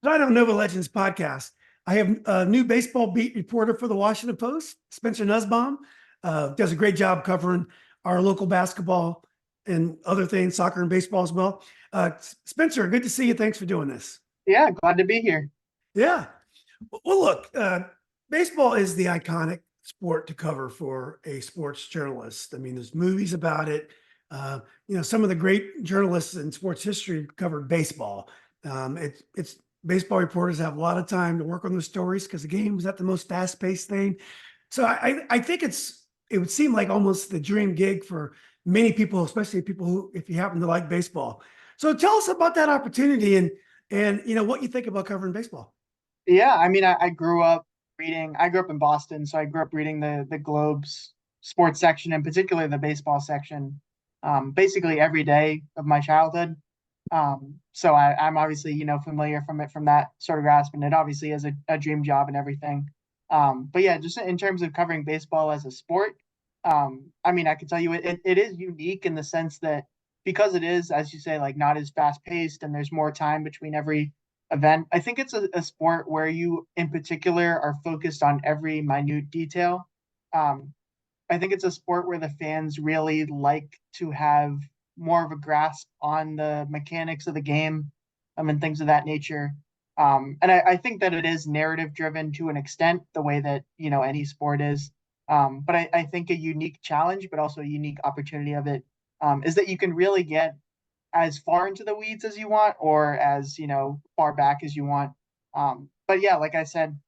Tonight on Nova Legends podcast, I have a new baseball beat reporter for the Washington Post, Spencer Nusbaum. Does a great job covering our local basketball and other things, soccer and baseball as well. Spencer, good to see you. Thanks for doing this. Yeah, glad to be here. Yeah. Well, look, baseball is the iconic sport to cover for a sports journalist. I mean, there's movies about it. Some of the great journalists in sports history covered baseball. It's baseball reporters have a lot of time to work on the stories because the game is at the most fast-paced thing. So I think it would seem like almost the dream gig for many people, especially people who, if you happen to like baseball. So tell us about that opportunity and what you think about covering baseball. Yeah, I grew up reading. I grew up in Boston, so I grew up reading the Globe's sports section, and particularly the baseball section, basically every day of my childhood. So I'm obviously familiar from that sort of grasp, and it obviously is a dream job and everything. But yeah, just in terms of covering baseball as a sport, I can tell you it is unique in the sense that because it is, as you say, like not as fast paced, and there's more time between every event. I think it's a sport where you, in particular, are focused on every minute detail. Um, I think it's a sport where the fans really like to have more of a grasp on the mechanics of the game, and things of that nature. And I think that it is narrative driven to an extent, the way that any sport is. But I think a unique challenge, but also a unique opportunity of it, is that you can really get as far into the weeds as you want or as far back as you want. But yeah, like I said,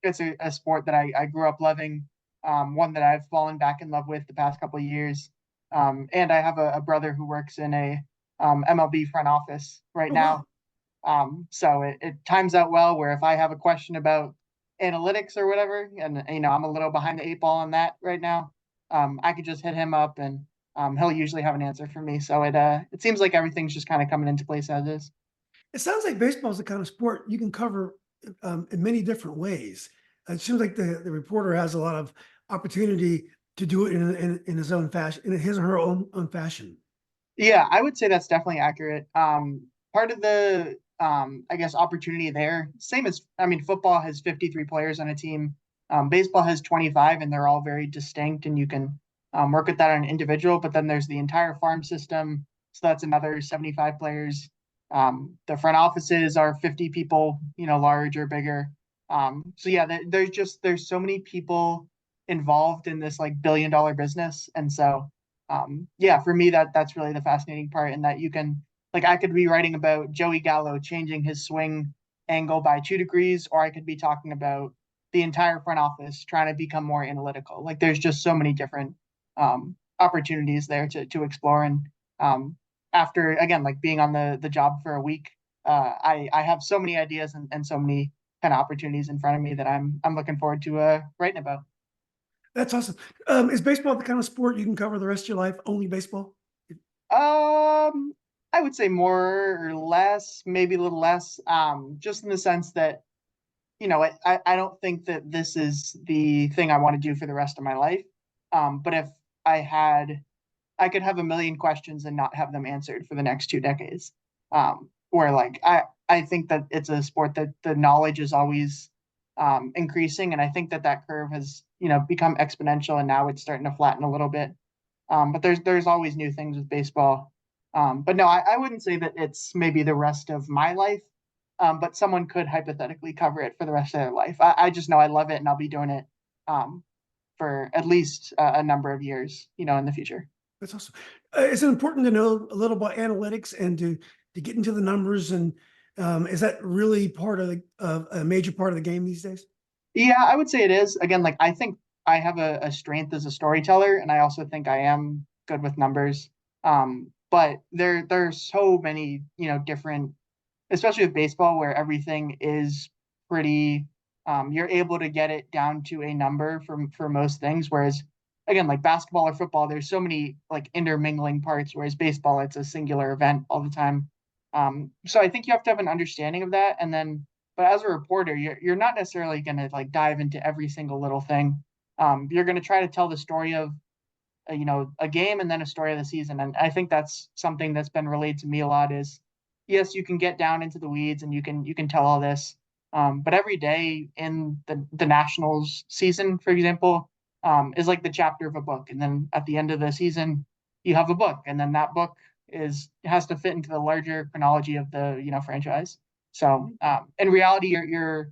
it's a sport that I grew up loving, one that I've fallen back in love with the past couple of years. And I have a brother who works in a MLB front office right Oh, wow. now. So it times out well where if I have a question about analytics or whatever, and I'm a little behind the eight ball on that right now, I could just hit him up and he'll usually have an answer for me. So it seems like everything's just kind of coming into place as is. It sounds like baseball is the kind of sport you can cover in many different ways. It seems like the reporter has a lot of opportunity to do it in his own fashion, in his or her own fashion. Yeah, I would say that's definitely accurate. Part of the I guess opportunity there, same as football has 53 players on a team. Baseball has 25, and they're all very distinct, and you can work with that on an individual. But then there's the entire farm system, so that's another 75 players. The front offices are 50 people, large or bigger. So yeah, there's so many people involved in this like billion-dollar business, and so yeah, for me that's really the fascinating part, in that you can, like, I could be writing about Joey Gallo changing his swing angle by 2 degrees, or I could be talking about the entire front office trying to become more analytical. Like there's just so many different opportunities there to explore. And after again, like being on the job for a week, I have so many ideas and so many kind of opportunities in front of me that I'm looking forward to writing about. That's awesome. Is baseball the kind of sport you can cover the rest of your life? Only baseball? Um, I would say more or less, maybe a little less. Just in the sense that, I don't think that this is the thing I want to do for the rest of my life. But if I could have a million questions and not have them answered for the next 2 decades. Where like I think that it's a sport that the knowledge is always increasing, and I think that curve has become exponential, and now it's starting to flatten a little bit. But there's always new things with baseball. But no, I wouldn't say that it's maybe the rest of my life. But someone could hypothetically cover it for the rest of their life. I just know I love it, and I'll be doing it for at least a number of years, in the future. That's awesome. Is it important to know a little about analytics and to get into the numbers? And is that really part of a major part of the game these days? Yeah, I would say it is. Again, like I think I have a strength as a storyteller, and I also think I am good with numbers. But there's so many, different, especially with baseball, where everything is pretty, you're able to get it down to a number for most things. Whereas again, like basketball or football, there's so many like intermingling parts, whereas baseball, it's a singular event all the time. So I think you have to have an understanding of that. And then, but as a reporter, you're not necessarily going to like dive into every single little thing. You're going to try to tell the story of a game, and then a story of the season. And I think that's something that's been relayed to me a lot is, yes, you can get down into the weeds and you can tell all this. But every day in the Nationals season, for example, is like the chapter of a book. And then at the end of the season, you have a book, and then that book is has to fit into the larger chronology of the franchise. So in reality, you're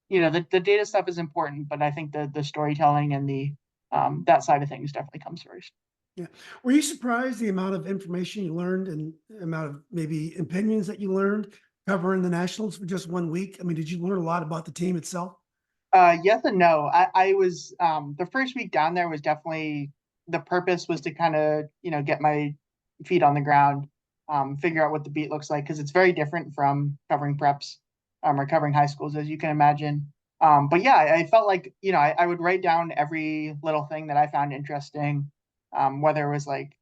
the data stuff is important, but I think the storytelling and the that side of things definitely comes first. Yeah. Were you surprised the amount of information you learned and the amount of maybe opinions that you learned covering the Nationals for just 1 week? I mean, did you learn a lot about the team itself? Yes and no. I was the first week down there was definitely the purpose was to kind of get my feet on the ground, figure out what the beat looks like because it's very different from covering preps, or covering high schools as you can imagine. But yeah, I felt like I would write down every little thing that I found interesting, whether it was like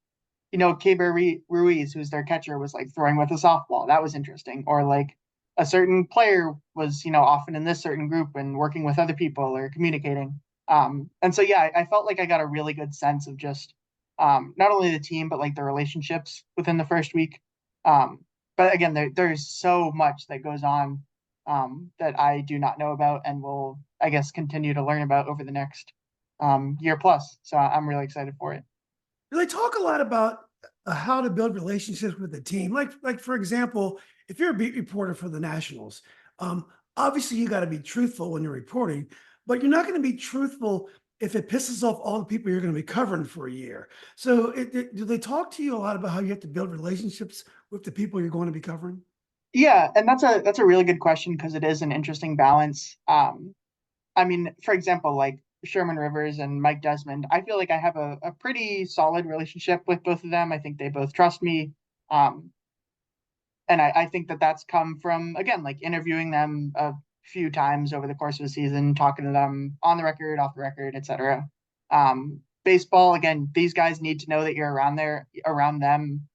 Keber Ruiz, who's their catcher, was like throwing with a softball. That was interesting. Or like a certain player was, often in this certain group and working with other people or communicating. And so, yeah, I felt like I got a really good sense of just not only the team, but like the relationships within the first week. Um, but again, there's so much that goes on that I do not know about and will, I guess, continue to learn about over the next year plus. So I'm really excited for it. They talk a lot about how to build relationships with the team. Like for example, if you're a beat reporter for the Nationals, um, obviously you got to be truthful when you're reporting, but you're not going to be truthful if it pisses off all the people you're going to be covering for a year. So, do they talk to you a lot about how you have to build relationships with the people you're going to be covering? Yeah, and that's a really good question because it is an interesting balance. I mean, for example, like Sherman Rivers and Mike Desmond, I feel like I have a pretty solid relationship with both of them. I think they both trust me. Um, and I think that that's come from, again, like interviewing them a few times over the course of the season, talking to them on the record, off the record, etc. Baseball, again, these guys need to know that you're around them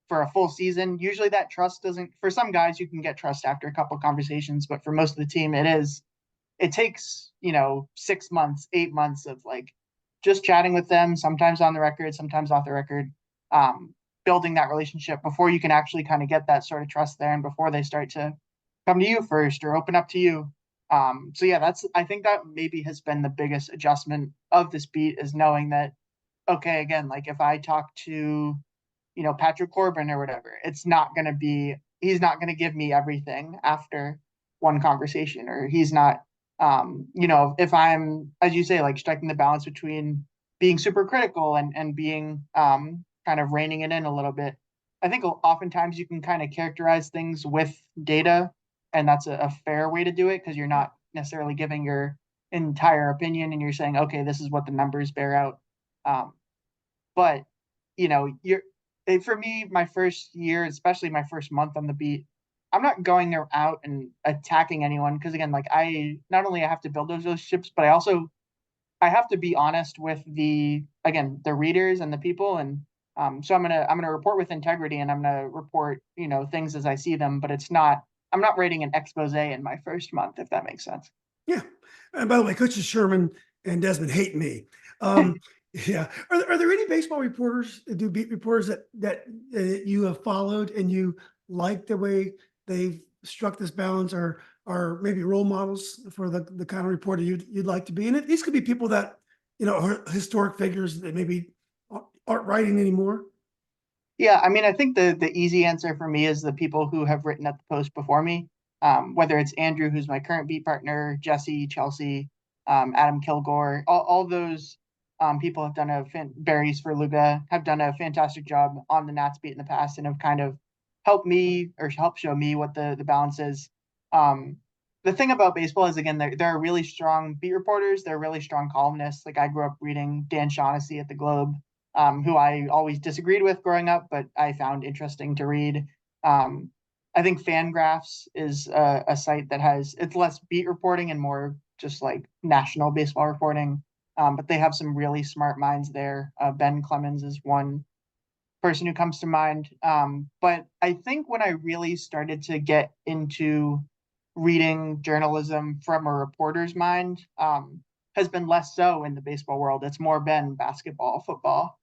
for a full season. Usually that trust doesn't, for some guys, you can get trust after a couple of conversations, but for most of the team, it takes 6 months 8 months of like just chatting with them, sometimes on the record, sometimes off the record, um, building that relationship before you can actually kind of get that sort of trust there and before they start to come to you first or open up to you. So yeah, that's I think that maybe has been the biggest adjustment of this beat is knowing that okay, again, like if I talk to Patrick Corbin or whatever, he's not going to give me everything after one conversation, or he's not, if I'm, as you say, like striking the balance between being super critical and being kind of reining it in a little bit. I think oftentimes you can kind of characterize things with data, and that's a fair way to do it because you're Yeah. not necessarily giving your entire opinion and you're saying, okay, this is what the numbers bear out. But you're for me, my first year, especially my first month on the beat, I'm not going out and attacking anyone because again, like I not only I have to build those relationships, but I have to be honest with the readers and the people, and so I'm gonna report with integrity and I'm gonna report things as I see them, but I'm not writing an expose in my first month if that makes sense. Yeah. And by the way, coaches Sherman and Desmond hate me. Um, yeah. Are there any baseball reporters, do beat reporters that you have followed and you like the way they've struck this balance, or maybe role models for the kind of reporter you'd like to be? And these could be people that are historic figures that maybe aren't writing anymore. Yeah, I mean, I think the easy answer for me is the people who have written at the post before me. Whether it's Andrew, who's my current beat partner, Jesse, Chelsea, Adam Kilgore, all those people have done Barry's for Luga have done a fantastic job on the Nats beat in the past and have kind of helped me or helped show me what the balance is. Um, the thing about baseball is again, there are really strong beat reporters, they're really strong columnists. Like I grew up reading Dan Shaughnessy at the Globe, who I always disagreed with growing up, but I found interesting to read. Um, I think Fangraphs is a site that it's less beat reporting and more just like national baseball reporting. But they have some really smart minds there. Ben Clemens is one person who comes to mind. But I think when I really started to get into reading journalism from a reporter's mind, has been less so in the baseball world. It's more been basketball, football,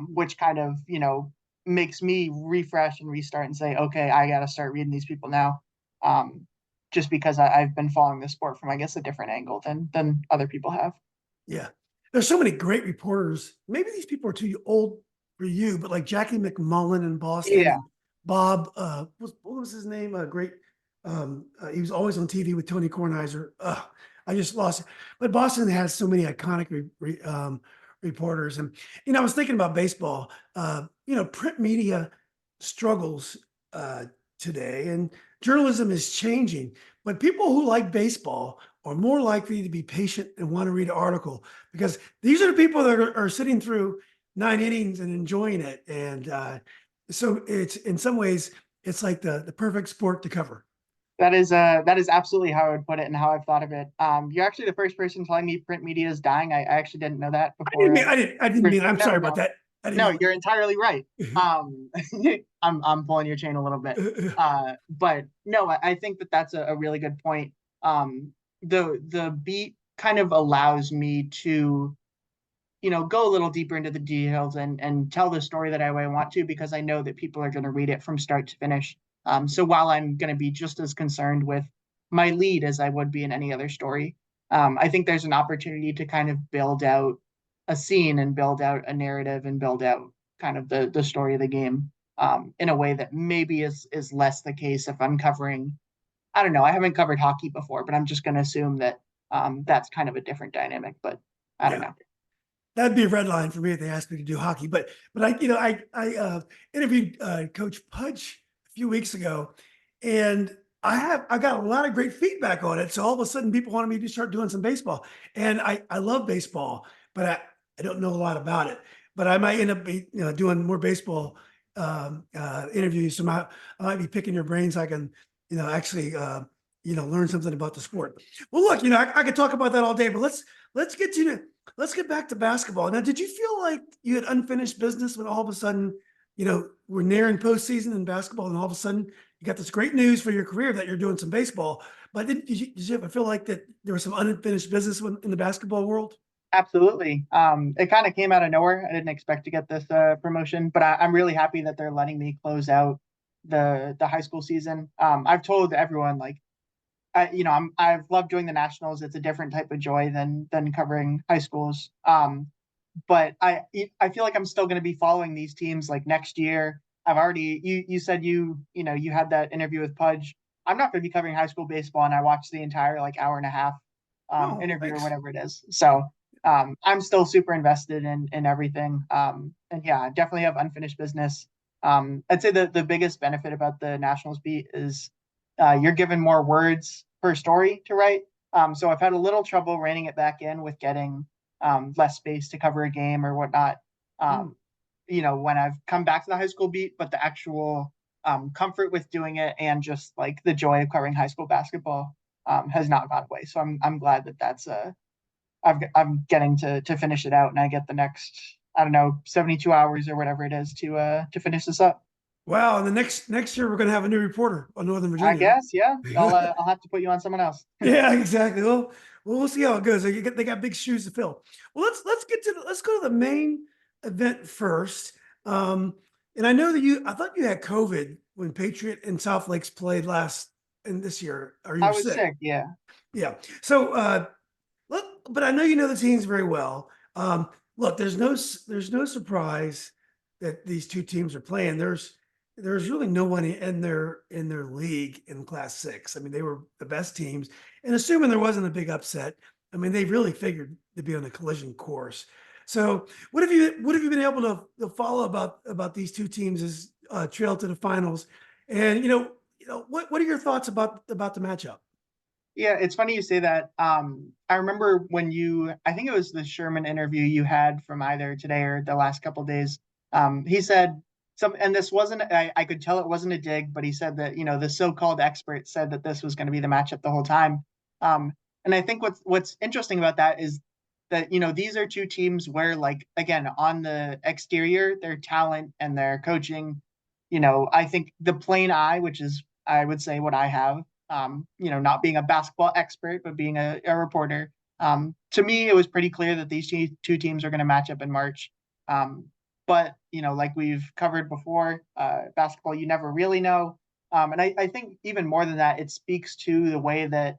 which kind of, makes me refresh and restart and say, okay, I got to start reading these people now. Um, just because I've been following the sport from, I guess, a different angle than other people have. Yeah. There's so many great reporters. Maybe these people are too old for you, but like Jackie McMullen in Boston Yeah, and Bob, what was his name? Great. He was always on TV with Tony Kornheiser. I just lost it. But Boston has so many iconic reporters. And, I was thinking about baseball. Print media struggles uh, today, and journalism is changing. But people who like baseball are more likely to be patient and want to read an article because these are the people that are sitting through 9 innings and enjoying it. And so it's in some ways it's like the perfect sport to cover. that is absolutely how I would put it and how I've thought of it. You're actually the first person telling me print media is dying. I actually didn't know that before. I didn't mean. I'm No, sorry about no, that. I didn't no, mean. you're entirely right. I'm pulling your chain a little bit. But no, I think that that's a really good point. The beat kind of allows me to, go a little deeper into the details and tell the story that I want to, because I know that people are going to read it from start to finish. So while I'm going to be just as concerned with my lead as I would be in any other story, I think there's an opportunity to kind of build out a scene and build out a narrative and build out kind of the story of the game, in a way that maybe is less the case if I'm covering. I don't know. I haven't covered hockey before, but I'm just going to assume that that's kind of a different dynamic. But I don't Yeah. know. That'd be a red line for me if they asked me to do hockey. But I interviewed Coach Pudge a few weeks ago, and I got a lot of great feedback on it. So all of a sudden, people wanted me to start doing some baseball, and I love baseball, but I don't know a lot about it. But I might end up doing more baseball interviews. So I might be picking your brains. I can actually learn something about the sport. Well, look, I could talk about that all day, but let's get to the let's get back to basketball. Now, did you feel like you had unfinished business when all of a sudden, we're nearing postseason in basketball, and all of a sudden you got this great news for your career that you're doing some baseball? But did you ever feel like that there was some unfinished business in the basketball world? Absolutely. It kind of came out of nowhere. I didn't expect to get this promotion, but I'm really happy that they're letting me close out the high school season. I've told everyone, like, I've loved doing the nationals. It's a different type of joy than covering high schools. But I feel like I'm still going to be following these teams like next year. I've already you said you had that interview with Pudge. I'm not going to be covering high school baseball, and I watched the entire like hour and a half Oh, interview or thanks. whatever it is. So I'm still super invested in everything. And yeah, I definitely have unfinished business. I'd say the biggest benefit about the Nationals beat is you're given more words per story to write. So I've had a little trouble reining it back in with getting less space to cover a game or whatnot. Hmm. Um, when I've come back to the high school beat, but the actual comfort with doing it and just like the joy of covering high school basketball has not gone away. So I'm glad that that's I'm getting to finish it out, and I get the next, I don't know, 72 hours or whatever it is to finish this up. Wow. And the next year we're going to have a new reporter on Northern I Virginia. guess, yeah. I'll have to put you on someone else. Yeah, exactly. Well, we'll see how it goes. They got big shoes to fill. Well, let's go to the main event first. And I know that I thought you had COVID when Patriot and South Lakes played last and this year, or you I were was sick. sick, yeah. Yeah. So, but I know you know the teams very well. Look, there's no surprise that these two teams are playing. There's really no one in their league in Class Six. I mean, they were the best teams, and assuming there wasn't a big upset, I mean, they really figured to be on the collision course. So, what have you been able to follow about these two teams as trail to the finals? And what are your thoughts about the matchup? Yeah, it's funny you say that. I remember when I think it was the Sherman interview you had from either today or the last couple of days. He said and this wasn't, I could tell it wasn't a dig, but he said that, the so-called experts said that this was going to be the matchup the whole time. And I think what's interesting about that is that, these are two teams where, like, again, on the exterior, their talent and their coaching, I think the plain eye, which is, I would say, what I have, not being a basketball expert, but being a reporter. To me, it was pretty clear that these two teams are going to match up in March. But like we've covered before, basketball, you never really know. And I think even more than that, it speaks to the way that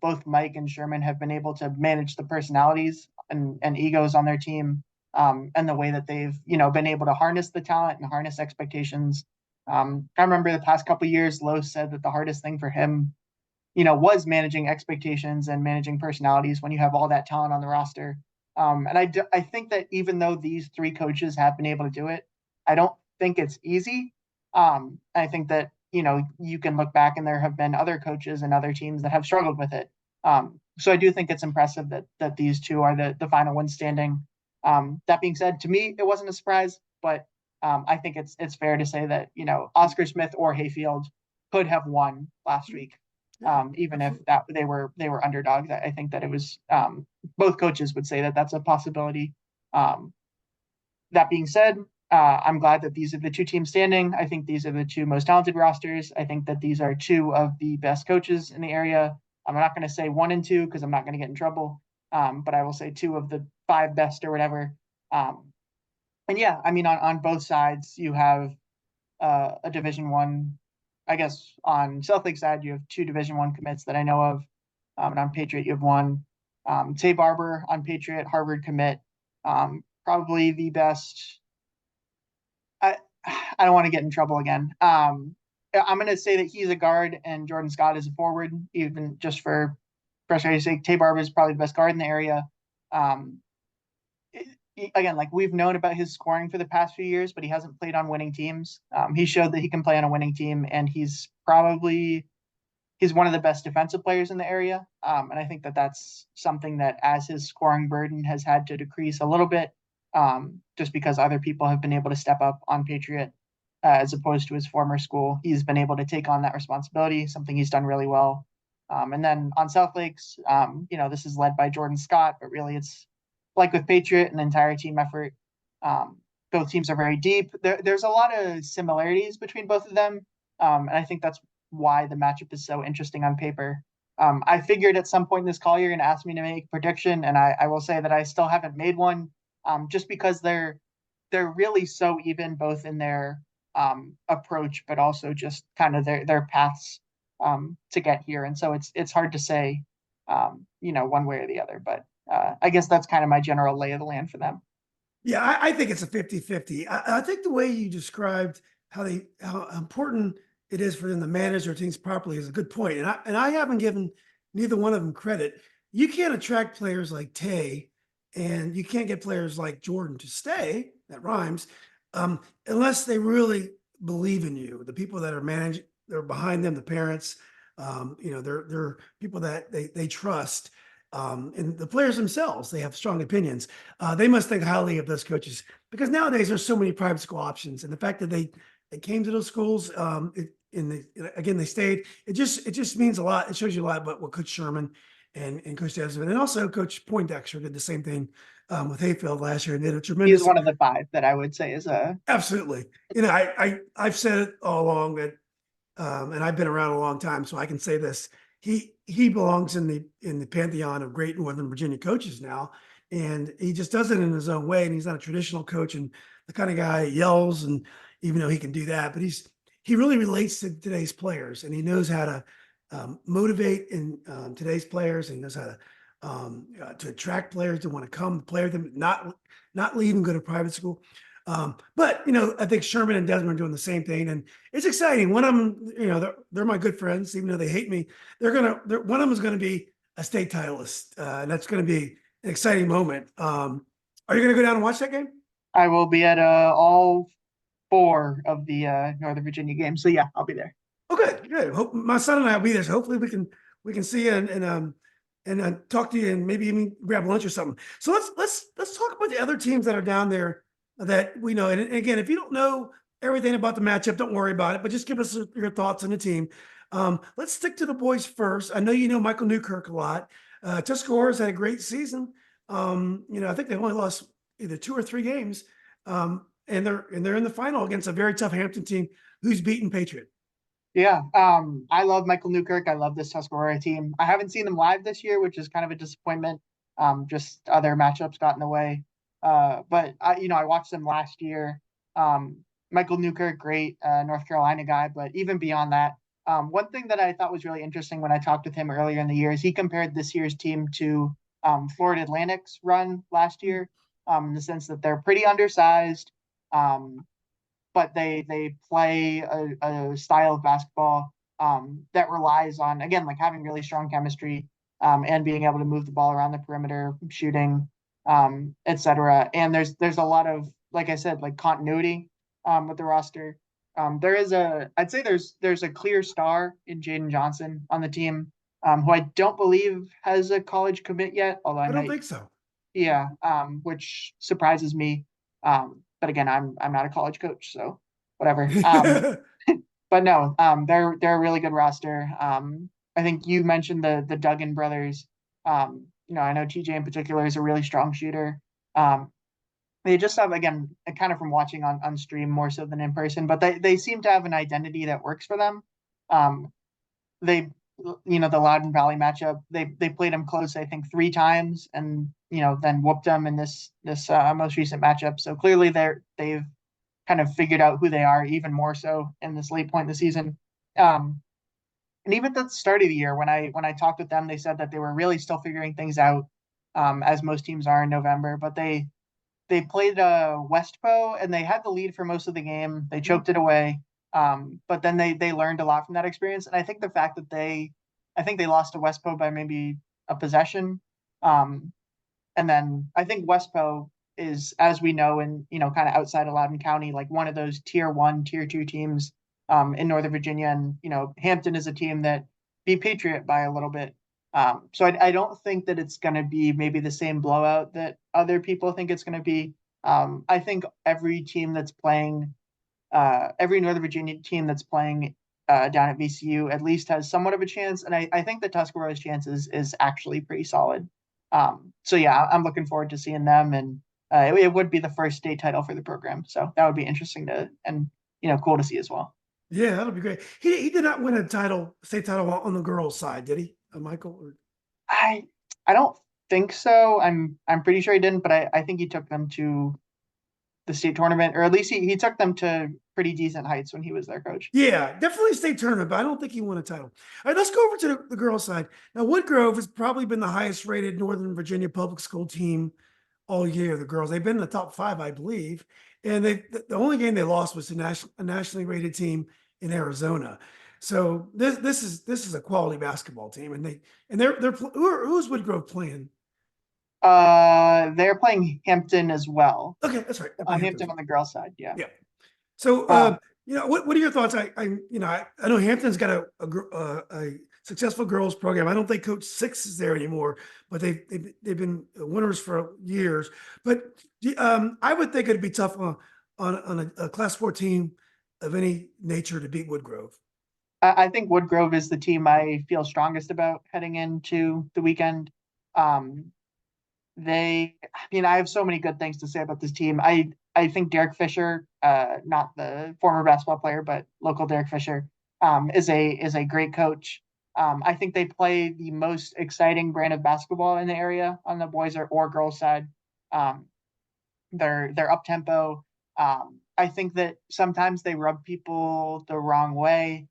both Mike and Sherman have been able to manage the personalities and egos on their team, and the way that they've been able to harness the talent and harness expectations. I remember the past couple of years, Lowe said that the hardest thing for him, was managing expectations and managing personalities when you have all that talent on the roster. And I think that even though these three coaches have been able to do it, I don't think it's easy. I think that, you can look back and there have been other coaches and other teams that have struggled with it. So I do think it's impressive that these two are the final ones standing. That being said, to me, it wasn't a surprise, but I think it's fair to say that, Oscar Smith or Hayfield could have won last week, Yeah, even if absolutely. that they were underdogs. I think that it was, both coaches would say that that's a possibility. Um, that being said, I'm glad that these are the two teams standing. I think these are the two most talented rosters. I think that these are two of the best coaches in the area. I'm not going to say one and two because I'm not going to get in trouble. But I will say two of the five best or whatever. Um, and yeah, I mean, on both sides, you have a Division One. I guess on South Lake side, you have two Division One commits that I know of, and on Patriot you have one. Tay Barber on Patriot, Harvard commit, probably the best. I I don't want to get in trouble again. I'm going to say that he's a guard and Jordan Scott is a forward, even just for frustrating's sake. Tay Barber is probably the best guard in the area. Um, Again, like we've known about his scoring for the past few years, but he hasn't played on winning teams. He showed that he can play on a winning team, and he's one of the best defensive players in the area. And I think that that's something that, as his scoring burden has had to decrease a little bit, just because other people have been able to step up on Patriot, as opposed to his former school. He's been able to take on that responsibility, something he's done really well. And then on South Lakes, this is led by Jordan Scott, but really it's like with Patriot, an entire team effort. Both teams are very deep. There's a lot of similarities between both of them. And I think that's why the matchup is so interesting on paper. I figured at some point in this call you're going to ask me to make a prediction, and I will say that I still haven't made one, just because they're really so even, both in their approach, but also just kind of their paths to get here. And so it's hard to say, one way or the other. But I guess that's kind of my general lay of the land for them. Yeah, I think it's a 50-50. I think the way you described how important it is for them to manage their teams properly is a good point. And I haven't given neither one of them credit. You can't attract players like Tay, and you can't get players like Jordan to stay. That rhymes, unless they really believe in you. The people that are managing, they're behind them, the parents. They're people that they trust. And the players themselves, they have strong opinions. They must think highly of those coaches, because nowadays there's so many private school options, and the fact that they came to those schools, again they stayed. It just means a lot. It shows you a lot about what Coach Sherman and Coach Desmond, and also Coach Poindexter did the same thing with Hayfield last year, and did a He's tremendous. one of the five that I would say is a Absolutely. I've said it all along that, and I've been around a long time, so I can say this. He belongs in the pantheon of great Northern Virginia coaches now, and he just does it in his own way. And he's not a traditional coach, and the kind of guy who yells, and even though he can do that, but he really relates to today's players, and he knows how to motivate in today's players, and he knows how to attract players to want to come play with him, not leave and go to private school. But I think Sherman and Desmond are doing the same thing, and it's exciting. One of them, they're my good friends, even though they hate me. One of them is going to be a state titleist, and that's going to be an exciting moment. Are you going to go down and watch that game? I will be at all four of the Northern Virginia games. So yeah, I'll be there. Oh, good, good. Hope my son and I will be there. So hopefully we can see you and talk to you, and maybe even grab lunch or something. So let's talk about the other teams that are down there that we know. And again, if you don't know everything about the matchup, don't worry about it. But just give us your thoughts on the team. Let's stick to the boys first. I know you know Michael Newkirk a lot. Tuscarora's had a great season. I think they only lost either 2 or 3 games, and they're in the final against a very tough Hampton team who's beaten Patriot. Yeah, I love Michael Newkirk. I love this Tuscarora team. I haven't seen them live this year, which is kind of a disappointment. Just other matchups got in the way. But I watched them last year. Michael Newkirk, great North Carolina guy, but even beyond that, one thing that I thought was really interesting when I talked with him earlier in the year is he compared this year's team to Florida Atlantic's run last year, in the sense that they're pretty undersized, um, but they play a style of basketball that relies on, again, like having really strong chemistry, and being able to move the ball around the perimeter, shooting, etc. And there's a lot of, like I said, like continuity with the roster. I'd say there's a clear star in Jaden Johnson on the team, who I don't believe has a college commit yet, although I I don't might, think so. yeah, which surprises me. But again, I'm not a college coach, so whatever. But no, they're a really good roster. I think you mentioned the Duggan brothers. I know TJ in particular is a really strong shooter. Um, they just have, again, kind of from watching on stream more so than in person, but they seem to have an identity that works for them. Um, they the Loudon Valley matchup, they played them close, I think, three times, and then whooped them in this most recent matchup. So clearly they've kind of figured out who they are even more so in this late point in the season. Um, and even at the start of the year, when I talked with them, they said that they were really still figuring things out, as most teams are in November. But they played Westpo and they had the lead for most of the game. They choked it away. But then they learned a lot from that experience. And I think the fact that I think they lost to Westpo by maybe a possession. Um, and then I think Westpo is, as we know, in kind of outside of Loudoun County, like one of those tier one, tier two teams in Northern Virginia. And Hampton is a team that beat Patriot by a little bit. So I don't think that it's going to be maybe the same blowout that other people think it's going to be. I think every team that's playing, every Northern Virginia team that's playing down at VCU at least has somewhat of a chance. And I think the Tuscarora's chances is actually pretty solid. So yeah, I'm looking forward to seeing them, and it would be the first state title for the program, so that would be interesting to and cool to see as well. Yeah, that'll be great. He did not win a title, state title on the girls' side, did he, Michael? Or- I I don't think so. I'm pretty sure he didn't, but I think he took them to the state tournament, or at least he took them to pretty decent heights when he was their coach. Yeah, definitely state tournament, but I don't think he won a title. All right, let's go over to the girls' side. Now, Woodgrove has probably been the highest rated Northern Virginia public school team all year. The girls, they've been in the top five, I believe. And the only game they lost was to a nationally rated team in Arizona. So this is a quality basketball team, and who's Woodgrove playing? They're playing Hampton as well. Okay, that's right. They're playing Hampton as Hampton on well. the girls' side, yeah. Yeah. So, Um, what are your thoughts? I know Hampton's got a successful girls program. I don't think Coach Six is there anymore, but they've been winners for years. But I would think it'd be tough on a Class 14 of any nature to beat Woodgrove. I think Woodgrove is the team I feel strongest about heading into the weekend. Um, I have so many good things to say about this team. I think Derek Fisher, not the former basketball player, but local Derek Fisher, is a great coach. I think they play the most exciting brand of basketball in the area on the boys or girls side. Um, they're up tempo. I think that sometimes they rub people the wrong way,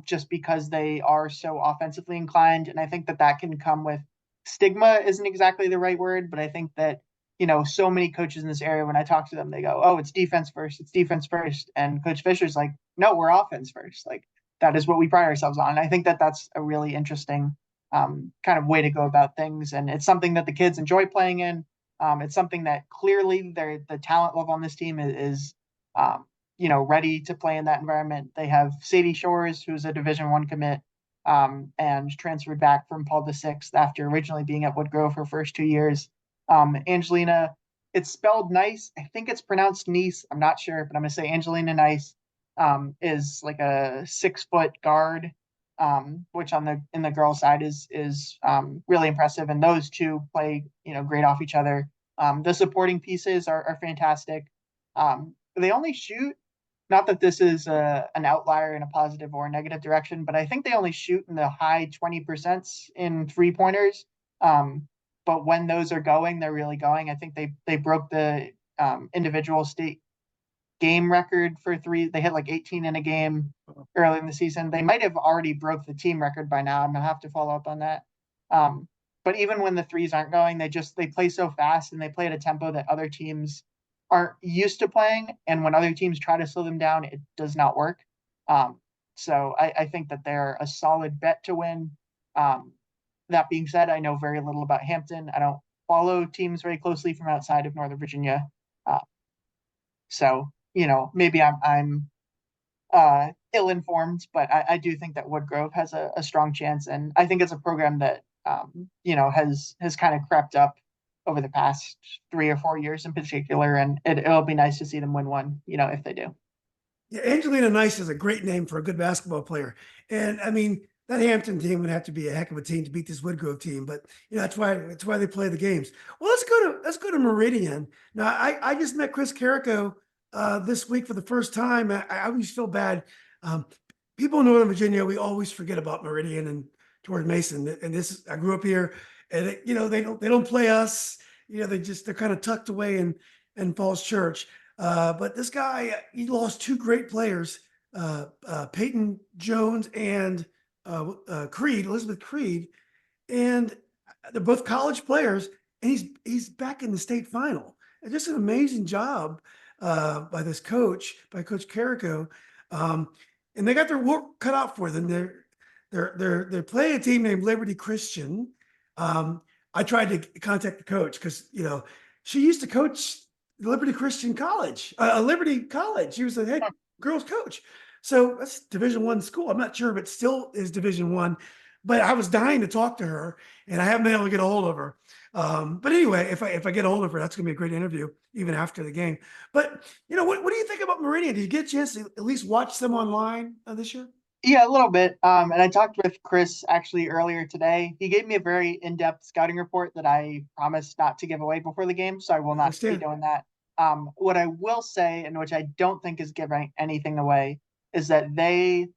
just because they are so offensively inclined, and I think that can come with stigma. Isn't exactly the right word, but I think that so many coaches in this area, when I talk to them, they go, "Oh, it's defense first. It's defense first," and Coach Fisher's like, "No, we're offense first. Like that is what we pride ourselves on." And I think that that's a really interesting kind of way to go about things, and it's something that the kids enjoy playing in. It's something that clearly the talent level on this team is ready to play in that environment. They have Sadie Shores, who's a Division I commit, and transferred back from Paul VI after originally being at Woodgrove her first 2 years. Angelina, it's spelled nice. I think it's pronounced Nice. I'm not sure, but I'm gonna say Angelina Nice, is like a 6 foot guard, which on the in the girls side is really impressive. And those two play great off each other. The supporting pieces are fantastic. They only shoot, not that this is an outlier in a positive or a negative direction, but I think they only shoot in the high 20% in 3 pointers. Um, but when those are going, they're really going. I think they broke the individual state game record for three. They hit like 18 in a game early in the season. They might have already broke the team record by now. I'm gonna have to follow up on that. Um, but even when the threes aren't going, they play so fast and they play at a tempo that other teams aren't used to playing. And when other teams try to slow them down, it does not work. Um, so I think that they're a solid bet to win. Um, that being said, I know very little about Hampton. I don't follow teams very closely from outside of Northern Virginia. Uh, so, maybe I'm ill informed, but I do think that Woodgrove has a strong chance, and I think it's a program that has kind of crept up over the past 3 or 4 years in particular, and it'll be nice to see them win one, if they do. Yeah, Angelina Nice is a great name for a good basketball player. And I mean, that Hampton team would have to be a heck of a team to beat this Woodgrove team, but that's why they play the games. Well, let's go to Meridian. Now, I just met Chris Carrico this week for the first time. I always feel bad. Um, People in Northern Virginia, we always forget about Meridian and George Mason. And I grew up here, and they don't play us. They're kind of tucked away in Falls Church. But this guy, he lost two great players, Peyton Jones and Elizabeth Creed, and they're both college players, and he's back in the state final. And just an amazing job by Coach Carrico. Um, and they got their work cut out for them. They're playing a team named Liberty Christian. I tried to contact the coach because she used to coach Liberty Christian College, Liberty College. She was the head girls coach. So that's Division I school. I'm not sure if it still is Division I, but I was dying to talk to her, and I haven't been able to get a hold of her. But anyway, if I get a hold of her, that's going to be a great interview even after the game. But what do you think about Meridian? Did you get a chance to at least watch them online this year? Yeah, a little bit. And I talked with Chris actually earlier today. He gave me a very in-depth scouting report that I promised not to give away before the game, so I will I not be understand. doing that. What I will say, and which I don't think is giving anything away, is that they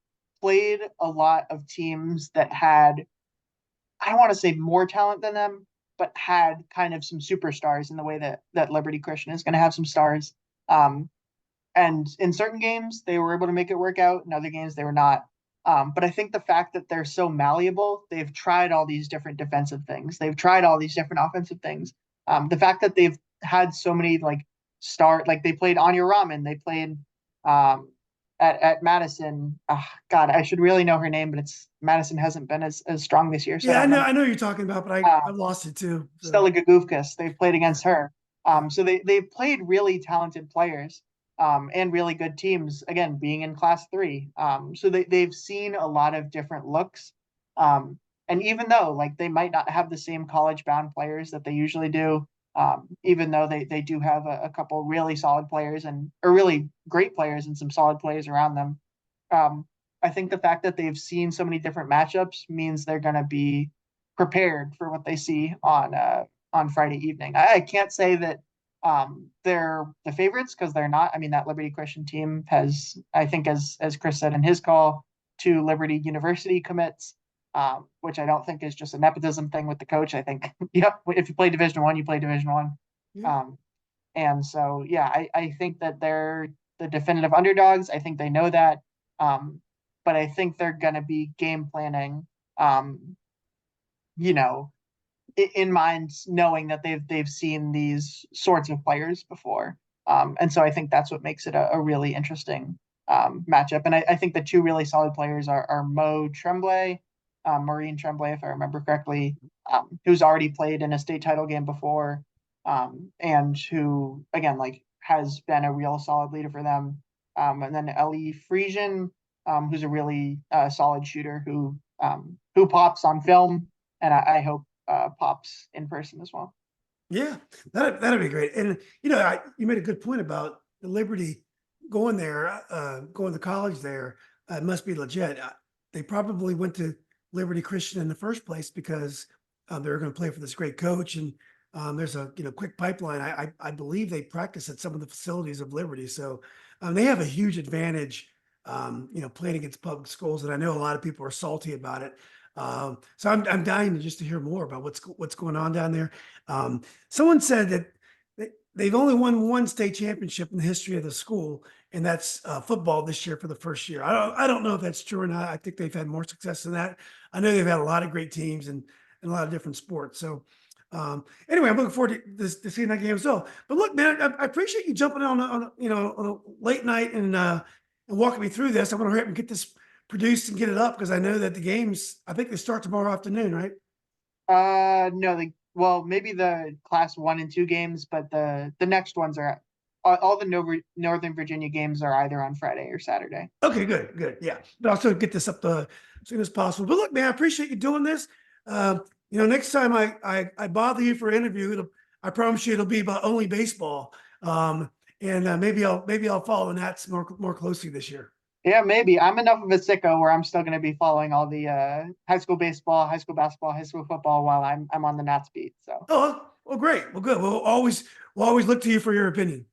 played a lot of teams that had, I don't want to say more talent than them, but had kind of some superstars in the way that Liberty Christian is going to have some stars. Um, and in certain games, they were able to make it work out. In other games, they were not. But I think the fact that they're so malleable, they've tried all these different defensive things. They've tried all these different offensive things. The fact that they've had so many like they played Anya Rahman, they played um, at Madison. God, I should really know her name, but it's Madison hasn't been as strong this year, so I Yeah, don't I remember. know you're talking about, but Uh, I've lost it too. So Stella Gagufkas. They've played yeah, against her. yeah. So they've played really talented players and really good teams. Again, being in Class Three, so they've seen a lot of different looks. Um, and even though they might not have the same college bound players that they usually do, even though they do have a couple really solid players and or really great players and some solid players around them. Um, I think the fact that they've seen so many different matchups means they're going to be prepared for what they see on Friday evening. I can't say that they're the favorites because they're not. I mean, that Liberty Christian team has, I think, as Chris said in his call, two Liberty University commits, which I don't think is just a nepotism thing with the coach. I think, yep, if you play Division One, you play Division One. Yeah. Um, and so, yeah, I think that they're the definitive underdogs. I think they know that. Um, but I think they're going to be game planning, um, you know, in mind, knowing that they've seen these sorts of players before. And so I think that's what makes it a really interesting matchup. And I think the two really solid players are Mo Tremblay, Maureen Tremblay, if I remember correctly, who's already played in a state title game before, and who again has been a real solid leader for them. And then Ellie Friesian, who's a really solid shooter who pops on film, and I hope pops in person as well. Yeah, that'd be great. And you made a good point about the Liberty going there, going to college there. It must be legit. They probably went to Liberty Christian in the first place because they were going to play for this great coach, and there's a quick pipeline. I believe they practice at some of the facilities of Liberty, so they have a huge advantage. Playing against public schools, and I know a lot of people are salty about it. So I'm dying to just to hear more about what's going on down there. Someone said that they've only won one state championship in the history of the school, and that's football this year for the first year. I don't know if that's true or not. I think they've had more success than that. I know they've had a lot of great teams and a lot of different sports. So anyway, I'm looking forward to seeing that game as well. But look, man, I appreciate you jumping on a late night and walking me through this. I want to hurry up and get this produced and get it up because I know that the games, I think they start tomorrow afternoon, right? No, well, maybe the class 1 and 2 games, but the next ones are all the Northern Virginia games are either on Friday or Saturday. Okay, good, good. Yeah. But I'll still get this up as soon as possible. But look, man, I appreciate you doing this. Next time I bother you for an interview, I promise you it'll be about only baseball. And maybe I'll follow the Nats more closely this year. Yeah, maybe. I'm enough of a sicko where I'm still going to be following all the high school baseball, high school basketball, high school football while I'm on the Nats beat. So Oh, well, great. Well, good. We'll always look to you for your opinion.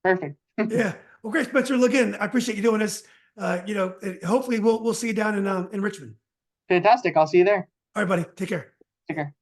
perfect. Yeah. Well, great, Spencer. Look in. I appreciate you doing this. Hopefully we'll see you down in Richmond. Fantastic. I'll see you there. All right, buddy. Take care. Take care.